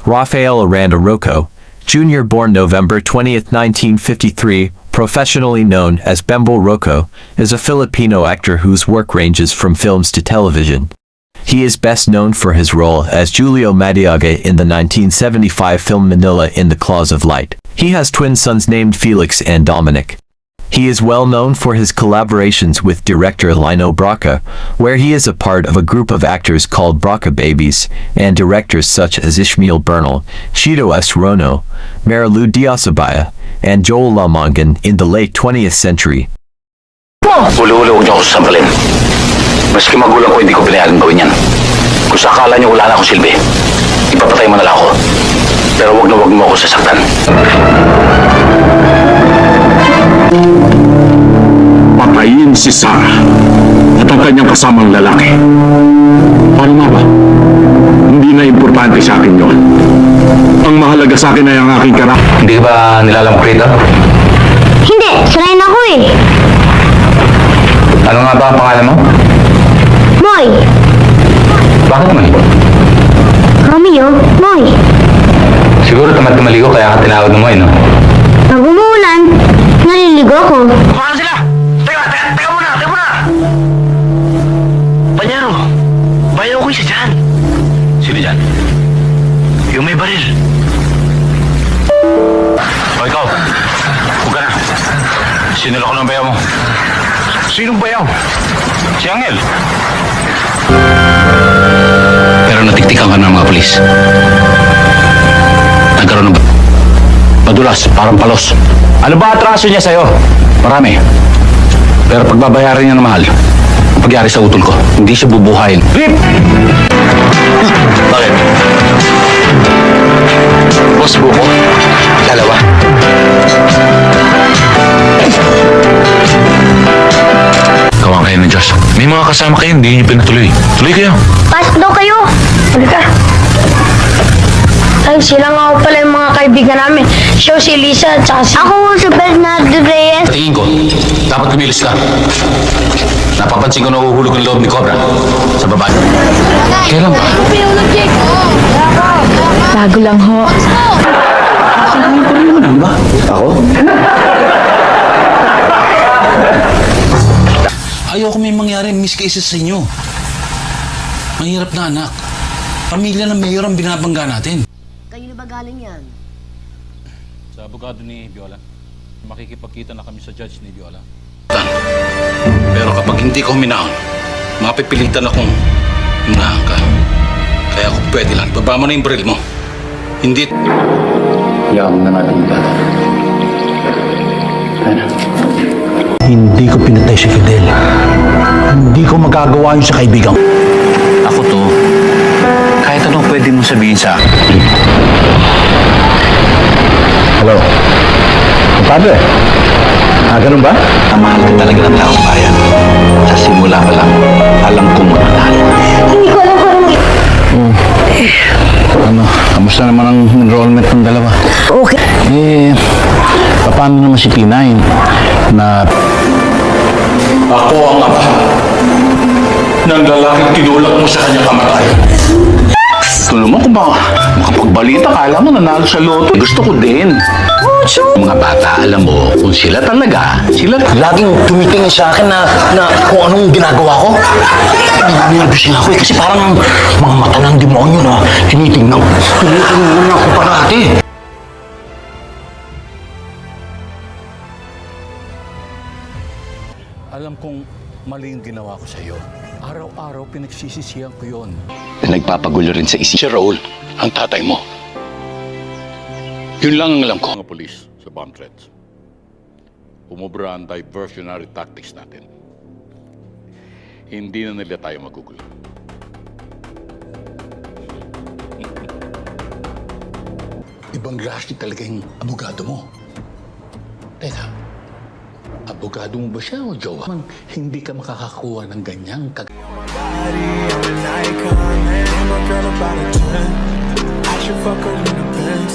Rafael Aranda Rocco, Jr. born November 20th, 1953, professionally known as Bembol Rocco, is a Filipino actor whose work ranges from films to television. He is best known for his role as Julio Madiaga in the 1975 film Manila in the Claws of Light. He has twin sons named Felix and Dominic. He is well known for his collaborations with director Lino Brocka, where he is a part of a group of actors called Brocka Babies, and directors such as Ishmael Bernal, Chito S. Rono, Marilu Diosabaya, and Joel Lamongan in the late 20th century. Huli-huli, huwag niyo ako sasambalin. Maski magulang ko, hindi ko pinayagan gawin yan. Kung sa akala niyo wala na akong silbi, ipapatay mo na lang ako. Pero huwag na huwag mo ako sasaktan. Patayin si Sarah at ang kanyang kasamang lalaki. Paano nga ba? Hindi na importante sa akin yun. Ang mahalaga sa akin ay ang aking karakter. Hindi ka ba nilalamok rito? Hindi, sanay na ako eh. Ano nga ba ang pangalan mo? Moy. Bakit naman? Romeo, Moy. Siguro tamad ka maligo kaya ka tinawag mo no? Pag umuulan, naliligo ako. Paano sila? Teka muna! Panyero, bayaw ko isa dyan. Sino dyan? Yung may baril. O ikaw, huwag ka na. Sinalo ko ng bayaw mo. Sinong bayaw? Si Angel. Pero natiktikan ka ng mga polis. Nagkaroon ng madulas, parang palos. Ano ba atraso niya sa'yo? Marami. Pero pagbabayaran niya na mahal, ang pagyari sa utol ko, hindi siya bubuhayin. Rip! Bakit? Boss buko? Dalawa. Kawang kayo ng Diyos. May mga kasama kayo, hindi niyo pinatuloy. Tuloy kayo. Pasok daw kayo. Halika. Ay, sila nga ako pala yung mga kaibigan namin. Siya si Lisa at saka si... Ako si Bernardo Reyes. Tingin ko, dapat kumilos ka. Napapansin ko na uhuhulog ang loob ni Cobra sa babae. Kailan ba? Bago lang ho. Ako? Ayoko may mangyari miss cases sa inyo. Mahirap na anak. Pamilya ng mayor ang binabangga natin. Kayo na ba galing yan? Sa abogado ni Viola. Makikipagkita na kami sa judge ni Viola. Pero kapag hindi ka huminahon, mapipilitan akong hunahan ka. Kaya kung pwede lang, baba mo na yung baril mo. Hindi... Hayaan mo na natin yung bata. Ano? Hindi ko pinatay si Fidel. Hindi ko magagawa yun sa kaibigan. Ako to, kahit anong pwede mong sabihin sa akin. Hello? Padre? Ganun ba? Mahal ka talaga ng taong bayan. Sa simula pa lang, alam kong magmahal. Hindi ko alam kung Kamusta naman ang enrollment ng dalawa? okay. Paano naman si Pinay na... Ako ang ama ng lalaking tinulak mo sa kanyang kamatayan. Ito naman kung makapagbalita ka, alam mo nanalo sa loto. Gusto ko din. Mga bata, alam mo, kung sila talaga, sila... Laging tumitingin sa akin na kung anong ginagawa ko. Nervous nga ako kasi parang mga mata ng demonyo na tinitingnan ako parati. Alam kong mali yung ginawa ko sa iyo. Araw-araw pinagsisisihan ko yun. Nagpapagulo rin sa isip. Si Raul, ang tatay mo. Yun lang ang alam ko. Mga polis sa bomb threats. Umubra ang diversionary tactics natin. Hindi na nila tayo magugulo. Ibang klase talaga yung abogado mo. Teka, abogado mo ba siya o jowa? Hindi ka makakakuha ng ganyang I'm a girl about a 10. I should fuck her in the Benz.